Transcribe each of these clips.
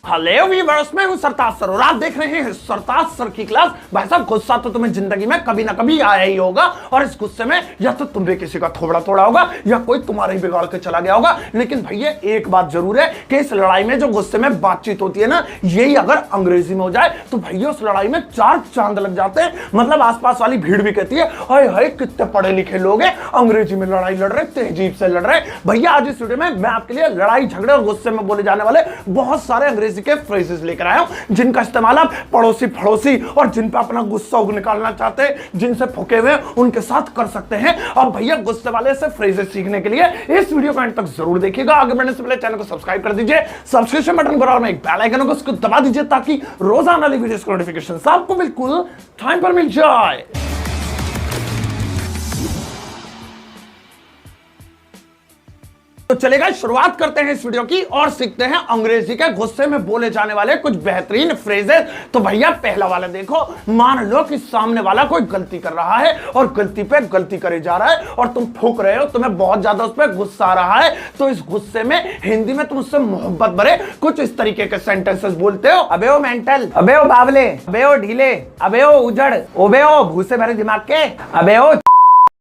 Hello viewers, मैं हूं सरताज sir और आप देख रहे हैं सरताज सर की क्लास। भाई साहब, गुस्सा तो तुम्हें जिंदगी में कभी ना कभी आया ही होगा और इस गुस्से में या तो तुमने किसी का थोबड़ा तोड़ा होगा या कोई तुम्हारा ही बिगाड़ के चला गया होगा। लेकिन भैया एक बात जरूर है कि इस लड़ाई में जो गुस्से में बातचीत होती है ना, यही अगर अंग्रेजी में हो जाए तो भैया उस लड़ाई में 4 चांद लग जाते हैं। मतलब आसपास वाली भीड़ भी कहती है हाय हाय कितने पढ़े लिखे लोग हैं, अंग्रेजी में लड़ाई लड़ रहे, तहजीब से लड़ रहे। भैया आज इस वीडियो में मैं आपके लिए लड़ाई झगड़े और गुस्से में बोले जाने वाले बहुत सारे अंग्रेजी के फ्रेजेस लेकर आया हूं, जिनका इस्तेमाल आप पड़ोसी फड़ोसी और जिन पे अपना गुस्सा निकालना चाहते हैं, जिनसे फुके हुए उनके साथ कर सकते हैं। और भैया गुस्से वाले से फ्रेजेस सीखने के लिए इस वीडियो को अंत तक जरूर देखिएगा। आगे बढ़ने से पहले चैनल को सब्सक्राइब कर दीजिए, सब्सक्रिप्शन बटन पर और में एक बेल आइकन होगा उसको दबा दीजिए ताकि रोजाना वाली वीडियोस का नोटिफिकेशन आपको बिल्कुल टाइम पर मिल जाए। तो चलेगा, शुरुआत करते हैं इस वीडियो की और सीखते हैं अंग्रेजी के गुस्से में बोले जाने वाले कुछ बेहतरीन फ्रेजेस। तो भैया पहला वाला देखो, मान लो कि सामने वाला कोई गलती कर रहा है और गलती पे गलती करे जा रहा है और तुम फूक रहे हो, तुम्हें बहुत ज्यादा उस पर गुस्सा आ रहा है। तो इस गुस्से में हिंदी में तुम उससे मोहब्बत भरे कुछ इस तरीके के सेंटेंसेस बोलते हो। अबे ओ मेंटल, अबे ओ बावले, अबे ओ ढीले, अबे ओ उजड़, अबे ओ भूसे भरे दिमाग के, अबे ओ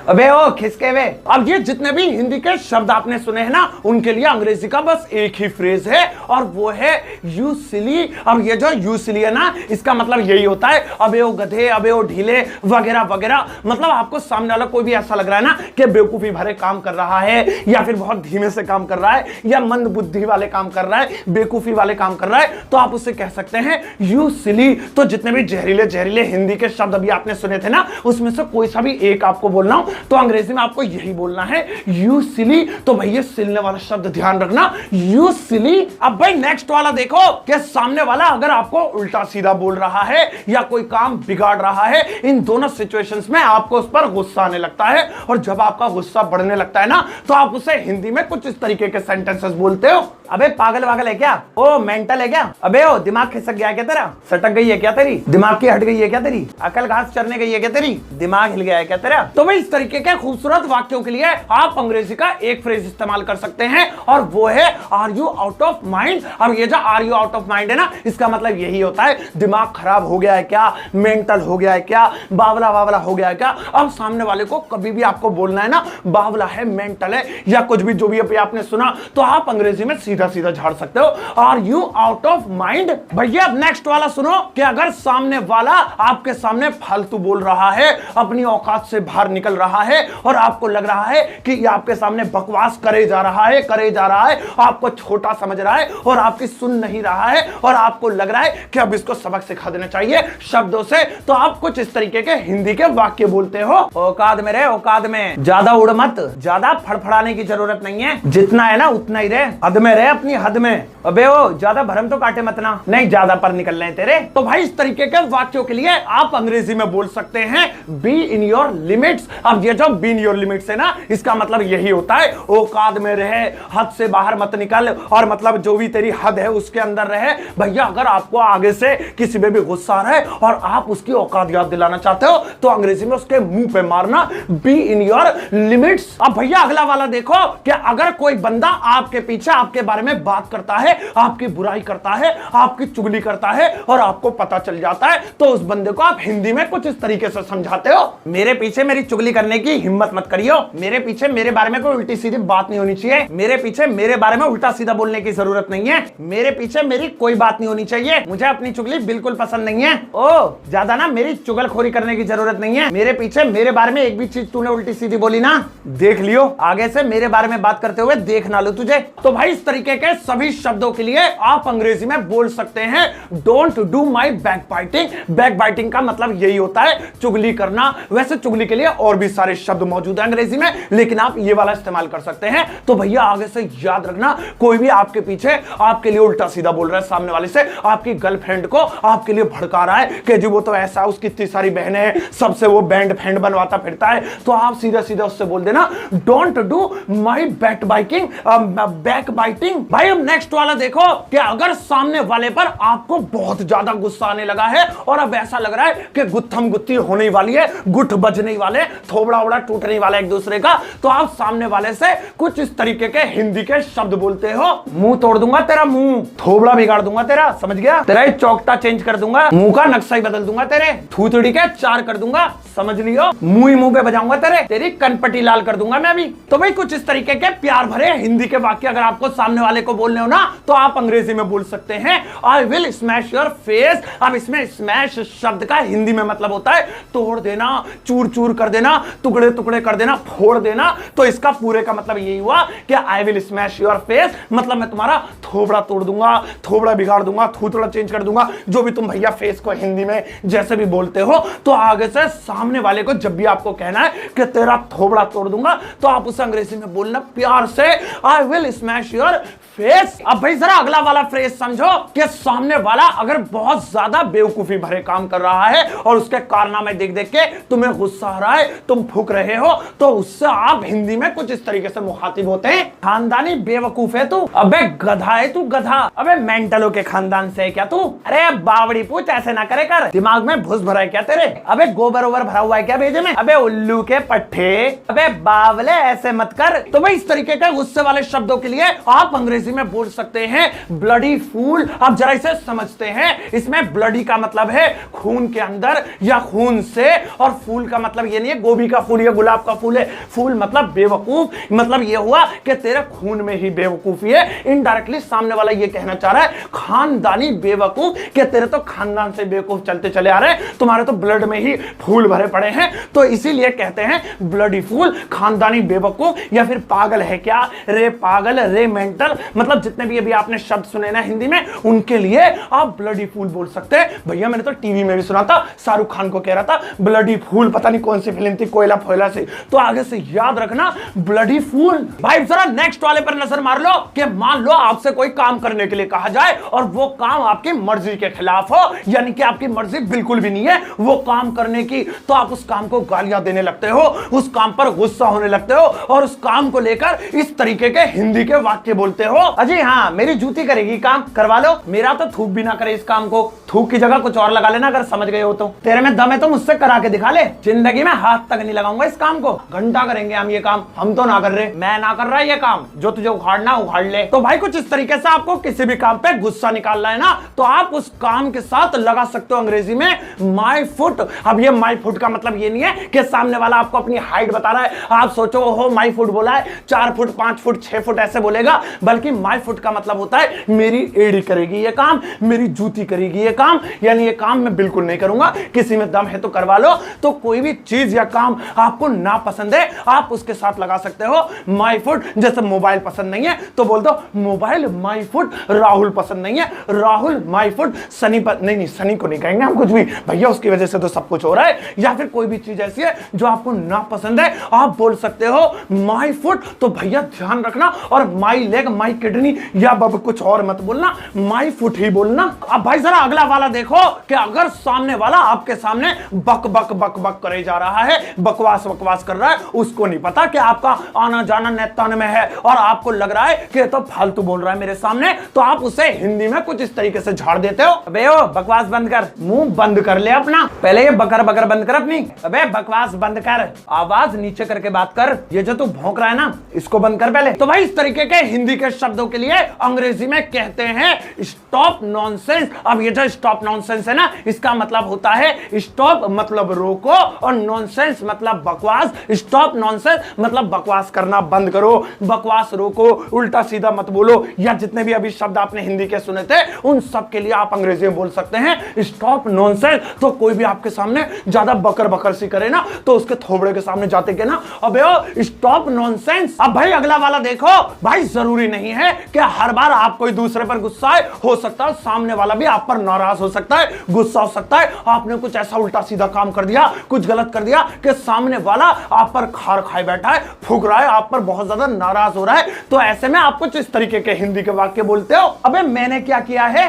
अबे ओ खिसके हुए। अब ये जितने भी हिंदी के शब्द आपने सुने हैं ना, उनके लिए अंग्रेजी का बस एक ही फ्रेज है और वो है यू सिली। अब ये जो यू सिली है ना, इसका मतलब यही होता है अबे ओ गधे, अबे ओ ढीले वगैरह वगैरह। मतलब आपको सामने वाला कोई भी ऐसा लग रहा है ना कि बेवकूफी भरे काम कर रहा है या फिर बहुत धीमे से काम कर रहा है या मंद बुद्धि वाले काम कर रहा है, बेवकूफी वाले काम कर रहा है, तो आप उससे कह सकते हैं यू सिली। तो जितने भी जहरीले जहरीले हिंदी के शब्द अभी आपने सुने थे ना, उसमें से कोई सा भी एक आपको बोलना हो तो अंग्रेजी में आपको यही बोलना है यू सिली। तो भैया सिलने वाला शब्द ध्यान रखना, यू सिली। अब भाई नेक्स्ट वाला देखो कि सामने वाला अगर आपको उल्टा सीधा बोल रहा है या कोई काम बिगाड़ रहा है, इन दोनों सिचुएशंस में आपको उस पर गुस्सा आने लगता है और जब आपका गुस्सा बढ़ने लगता है ना, तो आप उसे हिंदी में कुछ इस तरीके के सेंटेंसेस बोलते हो। अबे पागल वागल है क्या, ओ मेंटल है क्या, अबे ओ दिमाग खिसक गया क्या तेरा, सटक गई है क्या तेरी, दिमाग की हट गई है क्या तेरी, अकल घास चरने गई है क्या तेरी, दिमाग हिल गया है क्या तेरा। तो भाई इस तरीके के खूबसूरत वाक्यों के लिए आप अंग्रेजी का एक फ्रेज इस्तेमाल कर सकते हैं और वो है are you out of mind. अब ये जो are you out of mind है ना, इसका मतलब यही होता है दिमाग खराब हो गया है क्या, मेंटल हो गया है क्या, बावला वावला हो गया है क्या। अब सामने वाले को कभी भी आपको बोलना है ना बावला है, मेंटल है या कुछ भी जो भी अभी आपने सुना, तो आप अंग्रेजी में सीधा सीधा झाड़ सकते हो are you out of mind. भैया अब नेक्स्ट वाला सुनो कि अगर सामने वाला आपके सामने फालतू बोल रहा है, अपनी औकात से बाहर निकल रहा है और आपको लग रहा है कि ये आपके सामने बकवास करे जा रहा है, आपको छोटा समझ रहा है और आपकी सुन नहीं रहा है और आपको लग रहा है कि अब इसको सबक सिखा देना चाहिए शब्दों से, तो आप कुछ इस तरीके के हिंदी के वाक्य बोलते हो। औकात में रहे, औकात में, ज्यादा उड़ मत, ज्यादा फड़फड़ाने की जरूरत नहीं है, जितना है ना उतना ही रहे, हद में रहे, अपनी हद में। अबे ओ ज्यादा भरम तो काटे मत ना, नहीं ज्यादा पर निकल रहे हैं तेरे। तो भाई इस तरीके के वाक्यों के लिए आप अंग्रेजी में बोल सकते हैं बी इन योर लिमिट्स। अब ये जो बी इन योर लिमिट्स है ना, इसका मतलब यही होता है औकात में रहे, हद से बाहर मत निकल और मतलब जो भी तेरी हद है उसके अंदर रहे। भैया अगर आपको आगे से किसी पे भी गुस्सा आ रहा है और आप उसकी औकात याद दिलाना चाहते हो तो अंग्रेजी में उसके मुंह पे मारना बी इन योर लिमिट्स। अब भैया अगला वाला देखो कि अगर कोई बंदा आपके पीछे आपके बारे में बात करता है, आपकी बुराई करता है, आपकी चुगली करता है और आपको पता चल जाता है, तो उस बंदे को आप हिंदी में कुछ इस तरीके से समझाते हो, मेरे पीछे मेरी चुगली करने की हिम्मत मत करियो, मेरे पीछे मेरे बारे में कोई उल्टी सीधी बात नहीं होनी चाहिए, मेरे पीछे मेरे बारे में उल्टा सीधा बोलने की जरूरत नहीं है, मेरे पीछे मेरी कोई बात नहीं होनी चाहिए, मुझे अपनी चुगली बिल्कुल पसंद नहीं है, ओ ज्यादा ना मेरी चुगलखोरी करने की जरूरत नहीं है, मेरे पीछे मेरे बारे में एक भी चीज तूने उल्टी सीधी बोली ना, देख लियो आगे से मेरे बारे में बात करते हुए देख ना लो तुझे। तो भाई इस तरीके के सभी शब्दों के लिए आप अंग्रेजी में बोल सकते हैं don't do my back biting. Back biting का मतलब यही होता है चुगली करना। वैसे चुगली के लिए और भी सारे शब्द मौजूद है अंग्रेजी में, लेकिन आप ये वाला इस्तेमाल कर सकते हैं। तो भैया आगे से याद रखना, कोई भी आपके पीछे आपके लिए उल्टा सीधा बोल रहा है, सामने वाले से आपकी गर्लफ्रेंड को आपके लिए भड़का रहा है कि जी वो तो ऐसा, उसकी इतनी सारी बहनें हैं, सबसे वो बैंड फैंड बनवाता फिरता है, तो आप सीधा सीधा उससे बोल देना don't do my back biting, back biting. भाई अब नेक्स्ट वाला देखो कि अगर सामने वाले पर आपको बहुत ज्यादा गुस्सा आने लगा है और अब ऐसा लग रहा है कि गुत्थम गुत्ती होने वाली है, गुठ बजने वाले, थोबड़ा वोबड़ा टूटने वाला एक दूसरे का, तो आप सामने वाले से कुछ इस तरीके के हिंदी के शब्द बोलते हो। मुंह तोड़ दूंगा तेरा, मुंह थोबड़ा बिगाड़ दूंगा तेरा, समझ गया? तेरा ही चौकटा चेंज कर दूंगा, मुंह का नक्शा ही बदल दूंगा, तेरे थूथड़ी के 4 कर दूंगा, समझ लियो? मुंह ही मुंह पे बजाऊंगा तेरे, तेरी कनपट्टी लाल कर दूंगा मैं अभी। तो भाई कुछ इस तरीके के प्यार भरे हिंदी के वाक्य अगर आपको सामने वाले को बोलने हो ना, तो आप अंग्रेजी में बोल सकते हैं I will smash your face. अब इसमें स्मैश शब्द का हिंदी में मतलब होता है तोड़ देना, चूर चूर कर देना, टुकड़े टुकड़े कर देना, फोड़ देना। तो इसका पूरे का मतलब यही हुआ कि I will smash your face, मतलब मैं तुम्हारा थोबड़ा तोड़ दूंगा, थोबड़ा बिगाड़ दूंगा, थूथड़ा चेंज कर दूंगा, जो भी तुम भैया फेस को हिंदी में जैसे भी बोलते हो। तो आगे से सामने वाले को जब भी आपको कहना है कि तेरा थोबड़ा तोड़ दूंगा, तो आप उसे अंग्रेजी में बोलना प्यार से I will smash your face. अब भाई जरा अगला वाला फ्रेज समझो कि सामने वाला अगर बहुत ज्यादा बेवकूफी भरे काम कर रहा है और उसके कारनामे देख देख के तुम्हें गुस्सा आ रहा है, तुम फूक रहे हो, तो उससे आप हिंदी में कुछ इस तरीके से मुखातिब होते हैं, खानदानी बेवकूफ है तू, अबे गधा है तू, गधा, अबे मेंटलों के खानदान से है क्या तू, अरे बावड़ी पूछ, ऐसे ना करे कर, दिमाग में भूस भरा है क्या तेरे, अबे गोबर ओबर भरा हुआ है क्या भेजे में, अबे उल्लू के पट्टे, अबे बावले ऐसे मत कर। तो भाई इस तरीके के गुस्से वाले शब्दों के लिए आप अंग्रेजी में बोल सकते हैं ब्लडी फूल। आप जरा इसे समझते हैं, इसमें ब्लडी का मतलब है खून के अंदर या खून से, और फूल का मतलब ये नहीं है गोभी का फूल या गुलाब का फूल है, फूल मतलब बेवकूफ, मतलब ये हुआ कि तेरे खून में ही बेवकूफी है। इनडायरेक्टली सामने वाला ये कहना चाह रहा है खानदानी बेवकूफ, कि तेरे तो खानदान से बेवकूफ चलते चले आ रहे हैं, तुम्हारे तो ब्लड में ही फूल भरे पड़े हैं, तो इसीलिए कहते हैं ब्लडी फूल, खानदानी बेवकूफ, या फिर पागल है क्या, रे पागल, रे मेंटल, मतलब जितने भी अभी आपने शब्द सुने ना हिंदी में, उनके लिए आप ब्लडी फूल बोल सकते हैं। भैया मैंने तो टीवी में भी सुना था, शाहरुख खान को कह रहा था ब्लडी फूल, पता नहीं कौन सी फिल्म थी, कोयला फोयला से, तो आगे से याद रखना ब्लडी फूल। भाई जरा नेक्स्ट वाले पर नजर मार लो कि मान लो आपसे कोई काम करने के लिए कहा जाए और वो काम आपकी मर्जी के खिलाफ हो, यानी कि आपकी मर्जी बिल्कुल भी नहीं है वो काम करने की, तो आप उस काम को गालियां देने लगते हो, उस काम पर गुस्सा होने लगते हो और उस काम को लेकर इस तरीके के हिंदी के वाक्य बोलते हो, अजी हाँ मेरी जूती करेगी काम, करवा लो, मेरा तो थूक भी ना करे इस काम को, थूक की जगह कुछ और लगा लेना अगर समझ गए हो तो, तेरे में दम है तो मुझसे करा के दिखा ले, जिंदगी में हाथ तक नहीं लगाऊंगा इस काम को, घंटा करेंगे हम ये काम, हम तो ना कर रहे, मैं ना कर रहा ये काम, जो तुझे उखाड़ना उखाड़ ले। तो भाई कुछ इस तरीके से आपको किसी भी काम पे गुस्सा निकालना है ना, तो आप उस काम के साथ लगा सकते हो अंग्रेजी में माई फुट। अब ये माई फुट का मतलब ये नहीं है कि सामने वाला आपको अपनी हाइट बता रहा है, आप सोचो हो माई फुट बोला है 4 फुट 5 फुट 6 फुट ऐसे बोलेगा, बल्कि माई फुट का मतलब होता है मेरी एड़ी करेगी ये काम, मेरी जूती करेगी ये काम, यानी ये काम मैं बिल्कुल नहीं करूंगा, किसी में दम है तो करवा लो। तो कोई भी चीज या काम आपको ना पसंद है आप उसके साथ लगा सकते हो माई फुट। जैसे मोबाइल पसंद नहीं है तो बोल दो मोबाइल माई फुट, राहुल पसंद नहीं है राहुल माई फुट, सनी नहीं सनी को नहीं कहेंगे हम कुछ भी, भैया उसकी वजह से तो सब कुछ हो रहा है। या फिर कोई भी चीज ऐसी है जो आपको ना पसंद है आप बोल सकते हो माई फुट, तो भैया ध्यान रखना, और माई लेग माई किडनी या बब कुछ और मत बोलना, माई फुट ही बोलना। अब भाई जरा अगला वाला देखो कि अगर सामने वाला आपके सामने बक बक बक बक करे जा रहा है, बकवास बकवास कर रहा है, उसको नहीं पता कि आपका आना जाना नेतान में है और आपको लग रहा है कि तो फालतू बोल रहा है मेरे सामने, तो आप उसे हिंदी में कुछ इस तरीके से झाड़ देते हो, अबे ओ बकवास बंद कर, मुंह बंद कर ले अपना, पहले ये बकर बकर बंद कर अपनी, अबे बकवास बंद कर, आवाज नीचे करके बात कर, ये जो तू भौंक रहा है ना इसको बंद कर पहले। तो भाई इस तरीके के हिंदी के शब्दों के लिए अंग्रेजी में कहते हैं स्टॉप नॉनसेंस। अब ये जो स्टॉप नॉनसेंस है ना, इसका मतलब होता है स्टॉप मतलब रोको और नॉनसेंस मतलब बकवास। स्टॉप नॉनसेंस मतलब बकवास करना बंद करो, बकवास रोको, उल्टा सीधा मत बोलो, या जितने भी अभी शब्द आपने हिंदी के सुने थे उन सब के लिए आप अंग्रेजी में बोल सकते हैं स्टॉप नॉनसेंस। तो कोई भी आपके सामने ज्यादा बकर बकर सी करे ना तो उसके थोबड़े के सामने जाते के ना अबे ओ स्टॉप नॉनसेंस। अब भाई अगला वाला देखो, भाई जरूरी नहीं है कि हर बार आप कोई दूसरे पर गुस्सा है, हो सकता है सामने वाला भी आप पर नाराज हो सकता है, गुस्सा हो सकता है, आपने कुछ ऐसा उल्टा सीधा काम कर दिया, कुछ गलत कर दिया कि सामने वाला आप पर खार खाए बैठा है, फूक रहा है, आप पर बहुत ज्यादा नाराज हो रहा है, तो ऐसे में आप कुछ इस तरीके के हिंदी के वाक्य बोलते हो, अबे मैंने क्या किया है,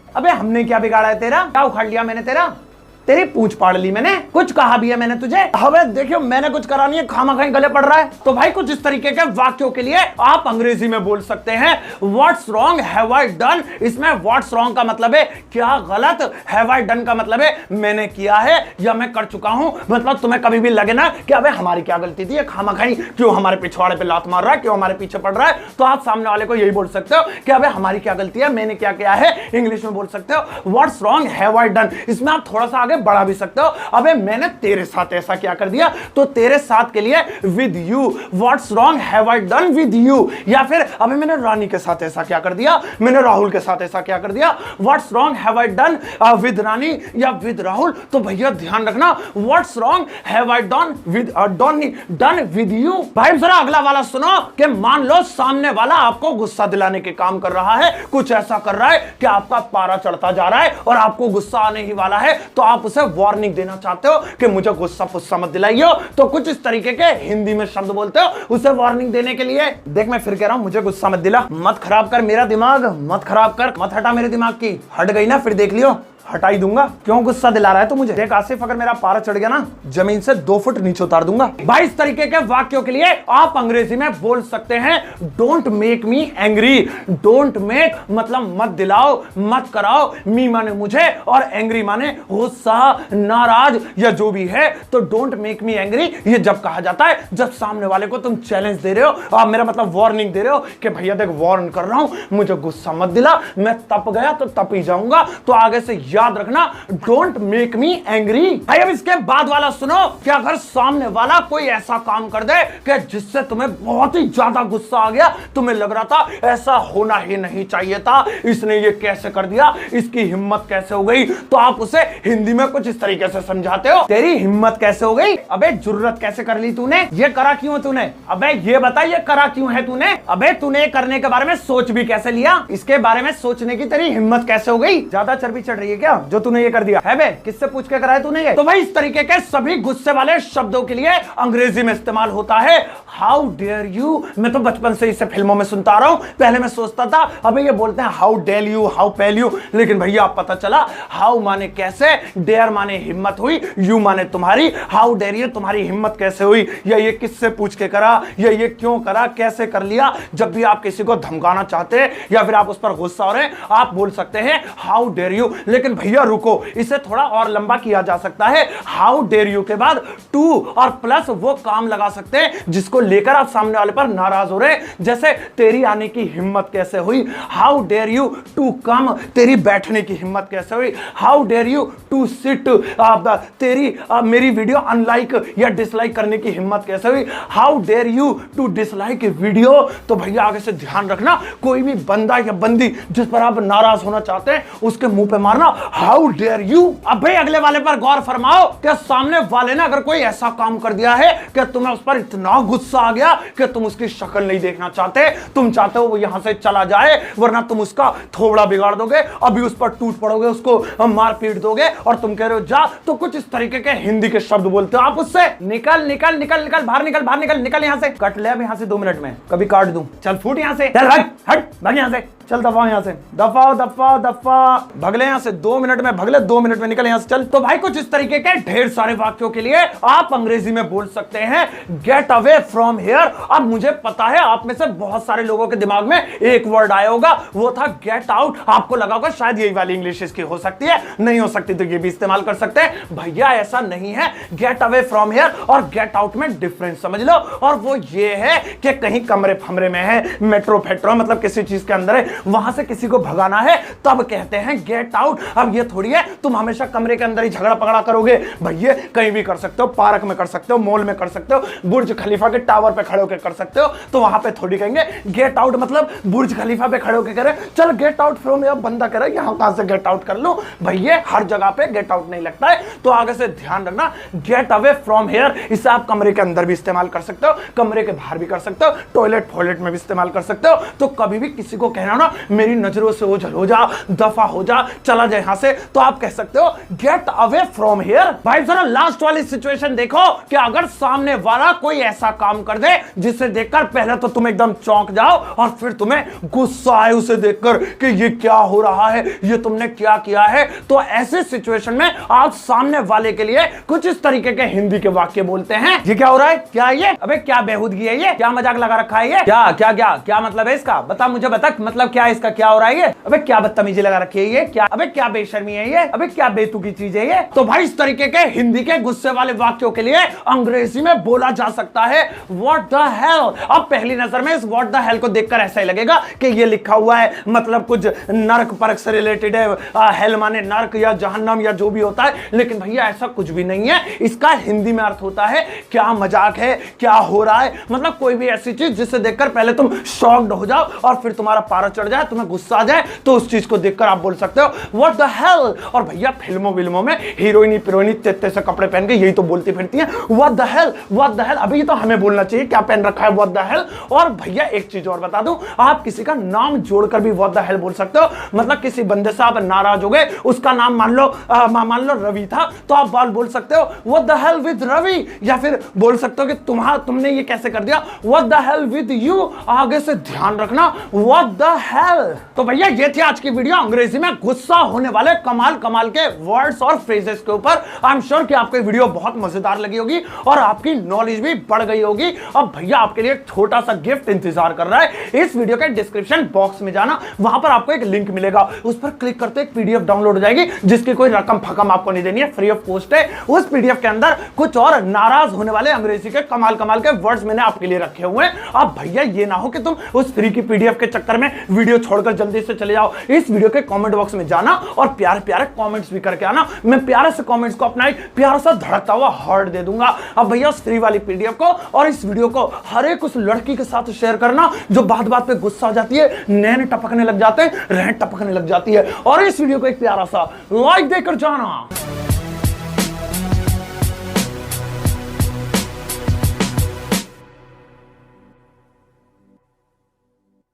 अबे हमने क्या बिगाड़ा है तेरा, क्या उखाड़ लिया मैंने तेरा, तेरी पूंछ पाड़ ली मैंने, कुछ कहा भी है मैंने तुझे? अबे देखियो मैंने कुछ करा नहीं है, खामा-खाई गले पड़ रहा है। तो भाई कुछ इस तरीके के वाक्यों के लिए आप अंग्रेजी में बोल सकते हैं what's wrong have I done. इसमें व्हाट्स रॉन्ग का मतलब है क्या गलत, हैव आई डन का मतलब है मैंने किया है या मैं कर चुका हूं। मतलब तुम्हें कभी भी लगे ना कि अबे हमारी क्या गलती थी, खामा-खाई क्यों हमारे पिछवाड़े पे लात मार रहा है, क्यों हमारे पीछे पड़ रहा है, तो आप सामने वाले को यही बोल सकते हो कि अबे हमारी क्या गलती है, मैंने क्या किया है। इंग्लिश में बोल सकते हो what's wrong have I done. इसमें आप थोड़ा सा आगे बढ़ा भी सकते हो, अबे मैंने तेरे साथ ऐसा क्या कर दिया, तो तेरे साथ के लिए with you, what's wrong have I done with you. या फिर अबे मैंने रानी के साथ ऐसा क्या कर दिया, मैंने राहुल के साथ ऐसा क्या कर दिया, what's wrong have I done with Rani या विद राहुल। तो भैया ध्यान रखना what's wrong have I done with done with you. भाई जरा अगला वाला सुनो कि मान लो सामने वाला आपको गुस्सा दिलाने के काम कर रहा है, कुछ ऐसा कर रहा है कि आपका पारा चढ़ता जा रहा है और आपको गुस्सा आने ही वाला है, तो आप उसे वार्निंग देना चाहते हो कि मुझे गुस्सा पुस्सा मत दिलाइयो, तो कुछ इस तरीके के हिंदी में शब्द बोलते हो उसे वार्निंग देने के लिए। देख मैं फिर कह रहा हूं मुझे गुस्सा मत दिला, मत खराब कर मेरा दिमाग, मत खराब कर, मत हटा मेरे दिमाग की, हट गई ना फिर देख लियो हटाई दूंगा। क्यों गुस्सा दिला रहा है तो मुझे देख आसिफ, अगर मेरा पारा चढ़ गया ना जमीन से 2 फुट नीचे उतार दूंगा। भाई इस तरीके के वाक्यों के लिए आप अंग्रेजी में बोल सकते हैं don't make me angry. Don't make मतलब मत दिलाओ, मत कराओ, मी माने मुझे और एंग्री माने गुस्सा, नाराज या जो भी है। तो डोंट मेक मी एंग्री ये जब कहा जाता है जब सामने वाले को तुम चैलेंज दे रहे हो, आप मेरा मतलब वार्निंग दे रहे हो कि भैया देख वार्न कर रहा हूं, मुझे गुस्सा मत दिला, मैं तप गया तो तप ही जाऊंगा। तो आगे से याद रखना डोंट मेक मी एंग्री। भाई अब इसके बाद वाला सुनो कि अगर सामने वाला कोई ऐसा काम कर दे कि जिससे तुम्हें बहुत ही ज्यादा गुस्सा आ गया, तुम्हें लग रहा था ऐसा होना ही नहीं चाहिए था, इसने ये कैसे कर दिया, इसकी हिम्मत कैसे हो गई, तो आप उसे हिंदी में कुछ इस तरीके से समझाते हो तेरी हिम्मत कैसे हो गई, अबे जुर्रत कैसे कर ली तूने, ये करा क्यों तूने, अबे ये बता ये करा क्यों है तूने, अबे तूने करने के बारे में सोच भी कैसे लिया, इसके बारे में सोचने की तेरी हिम्मत कैसे हो गई, ज्यादा चर्बी चढ़ रही है क्या जो तूने ये कर दिया है बे, किससे पूछ के कराया तूने ये। तो भाई इस तरीके के सभी गुस्से वाले शब्दों के लिए अंग्रेजी में इस्तेमाल होता है हाउ डेयर यू। मैं तो बचपन से इसे फिल्मों में सुनता आ रहा हूं, पहले मैं सोचता था अबे ये बोलते हैं how dell you, how pell you, लेकिन भैया आप पता चला हाउ माने कैसे, डेयर माने हिम्मत हुई, यू माने तुम्हारी, हाउ डेयर यू तुम्हारी हिम्मत कैसे हुई, या ये किससे पूछ के करा, या ये क्यों करा, कैसे कर लिया। जब भी आप किसी को धमकाना चाहते हैं या फिर आप उस पर गुस्सा हो रहे हैं आप बोल सकते हैं हाउ डेयर यू। लेकिन भैया रुको, इसे थोड़ा और लंबा किया जा सकता है। हाउ डेयर यू के बाद टू और प्लस वो काम लगा सकते हैं जिसको लेकर आप सामने वाले पर नाराज हो रहे हैं, जैसे तेरी आने की हिम्मत कैसे हुई, how dare you to come, तेरी बैठने की हिम्मत कैसे हुई, how dare you to sit, तेरी मेरी वीडियो अनलाइक या डिसलाइक करने की हिम्मत कैसे हुई, how dare you to dislike video. तो भैया आगे से ध्यान रखना, कोई भी बंदा या बंदी जिस पर आप नाराज होना चाहते हैं उसके मुंह पे मारना हाउ डेयर यू। अब भाई अगले वाले पर गौर फरमाओ कि सामने वाले ने अगर कोई ऐसा काम कर दिया है कि तुम्हें उस पर इतना गुस्सा आ गया कि तुम उसकी शक्ल नहीं देखना चाहते, तुम चाहते हो वो यहां से चला जाए वरना तुम उसका थोबड़ा बिगाड़ दोगे, अभी उस पर टूट पड़ोगे, उसको मार पीट दोगे और तुम कह रहे हो जा, तो कुछ इस तरीके के हिंदी के शब्द बोलते हो आप उससे, निकल निकल निकल निकल बाहर निकल बाहर निकल निकल यहां से, कट ले अब यहां से 2 मिनट में, कभी काट दूं, चल फूट यहां से, चल हट हट भाग यहां से, चल दफा यहां से, दफा दफा दफा भगले यहां से, 2 मिनट में भगले, 2 मिनट में निकल यहां से चल। तो भाई कुछ इस तरीके के ढेर सारे वाक्यों के लिए आप अंग्रेजी में बोल सकते हैं गेट अवे फ्रॉम हियर। अब मुझे पता है आप में से बहुत सारे लोगों के दिमाग में एक वर्ड आया होगा, वो था गेट आउट। आपको लगा होगा शायद यही वाली इंग्लिश इसकी हो सकती है, नहीं हो सकती तो ये भी इस्तेमाल कर सकते हैं। भैया ऐसा नहीं है, गेट अवे फ्रॉम हियर और गेट आउट में डिफरेंस समझ लो, और वो ये है कि कहीं कमरे फमरे में है, मेट्रो फेट्रो मतलब किसी चीज के अंदर है, वहां से किसी को भगाना है तब कहते हैं गेट आउट। अब ये थोड़ी है तुम हमेशा कमरे के अंदर ही झगड़ा पकड़ा करोगे, भैया कहीं भी कर सकते हो, पार्क में कर सकते हो, मॉल में कर सकते हो, बुर्ज खलीफा के टावर पे खड़े होकर कर सकते हो, तो वहां पे थोड़ी कहेंगे गेट आउट मतलब बुर्ज खलीफा पे खड़े होकर कह रहे चल गेट आउट फ्रॉम हियर, बंदा कह रहा है यहां कहां से गेट आउट कर लो, भैया हर जगह पे गेट आउट नहीं लगता है। तो आगे से ध्यान रखना, गेट अवे फ्रॉम हियर इसे आप कमरे के अंदर भी इस्तेमाल कर सकते हो, कमरे के बाहर भी कर सकते हो, टॉयलेट फॉयलेट में भी इस्तेमाल कर सकते हो। तो कभी भी किसी को कहना ना मेरी नजरों से ओझल हो जा, दफा हो जा, चला जाए यहां से, तो आप कह सकते हो गेट अवे फ्रॉम हियर। भाई जरा लास्ट वाली सिचुएशन देखो कि अगर सामने वाला कोई ऐसा काम कर दे जिसे देखकर पहले तो तुम एकदम चौंक जाओ और फिर तुम्हें गुस्सा आए उसे देखकर कि ये क्या हो रहा है, ये तुमने क्या किया है। तो ऐसे सिचुएशन में आप सामने वाले के लिए कुछ इस तरीके के हिंदी के वाक्य बोलते हैं। ये क्या हो रहा है, क्या ये, अबे क्या बेहूदगी है, ये क्या मजाक लगा रखा है, ये क्या क्या क्या क्या मतलब है इसका, बता मुझे, बता मतलब क्या है इसका, क्या हो रहा है ये, अबे क्या बदतमीजी लगा रखी है ये, क्या अबे क्या बेशर्मी है ये, अबे क्या बेतुकी चीज है ये। तो भाई इस तरीके के हिंदी के गुस्से वाले वाक्यों के लिए अंग्रेजी में बोला जा सकता है व्हाट द हेल। अब पहली नजर में इस व्हाट द हेल को देखकर ऐसा ही लगेगा कि ये लिखा हुआ है मतलब कुछ नरक परक से रिलेटेड है, हेल माने नरक या जहन्नम या जो भी होता है, लेकिन भैया ऐसा कुछ भी नहीं है। इसका हिंदी में अर्थ होता है क्या मजाक है, क्या हो रहा है, मतलब कोई भी ऐसी चीज जिसे देखकर पहले तुम शॉक्ड हो जाओ और फिर तुम्हारा पारा चढ़ जाए, तुम्हें गुस्सा आ जाए, तो उस चीज को देखकर आप बोल सकते हो व्हाट द हेल। और भैया फिल्मों में हीरोइनी पिरोइनी तेते से कपड़े पहन के यही तो बोलती फिरती हैं what the hello, what the hello. अभी तो हमें बोलना चाहिए क्या पहन रखा है व्हाट द हेल। और भैया एक चीज और बता दूं, आप किसी का नाम जोड़कर भी व्हाट द हेल बोल सकते हो। मतलब किसी बंदे से आप नाराज हो गए, उसका नाम मान लो रवि था, तो आप बोल सकते हो what the hell with Ravi, या फिर बोल सकते हो कि तुमने ये कैसे कर दिया, what the hell with you. आगे से ध्यान रखना व्हाट द हेल। तो भैया ये थी आज की वीडियो अंग्रेजी में गुस्सा होने वाले कमाल कमाल के वर्ड्स और फ्रेजेस के ऊपर। आई एम श्योर कि आपको वीडियो बहुत मजेदार लगी होगी और आपकी नॉलेज भी बढ़ गई होगी। अब भैया आपके लिए एक छोटा सा गिफ्ट इंतजार कर रहा है। इस वीडियो के डिस्क्रिप्शन बॉक्स में जाना, वहां पर आपको एक लिंक मिलेगा, उस पर क्लिक करते एक पीडीएफ डाउनलोड हो जाएगी जिसकी कोई रकम फकम आपको नहीं देनी है, फ्री ऑफ कॉस्ट है। उस पीडीएफ के अंदर कुछ और नाराज होने वाले अंग्रेजी के कमाल कमाल के वर्ड्स मैंने आपके लिए रखे हुए हैं। अब भैया ये ना हो कि तुम उस फ्री की पीडीएफ के चक्कर में वीडियो छोड़कर जल्दी से चले जाओ। इस वीडियो के कमेंट बॉक्स में जाना और प्यारे प्यारे कमेंट्स भी करके आना। मैं प्यारे से कमेंट्स को अपना एक प्यारा सा धड़कता हुआ हार्ट दे दूंगा। अब भैया उस फ्री वाली पीडीएफ को और इस वीडियो को हर एक उस लड़की के साथ शेयर करना जो बात बात पे गुस्सा हो जाती है, नैन टपकने लग जाते हैं, रहन टपकने लग जाती है, और इस वीडियो को एक प्यारा सा लाइक देकर जाना।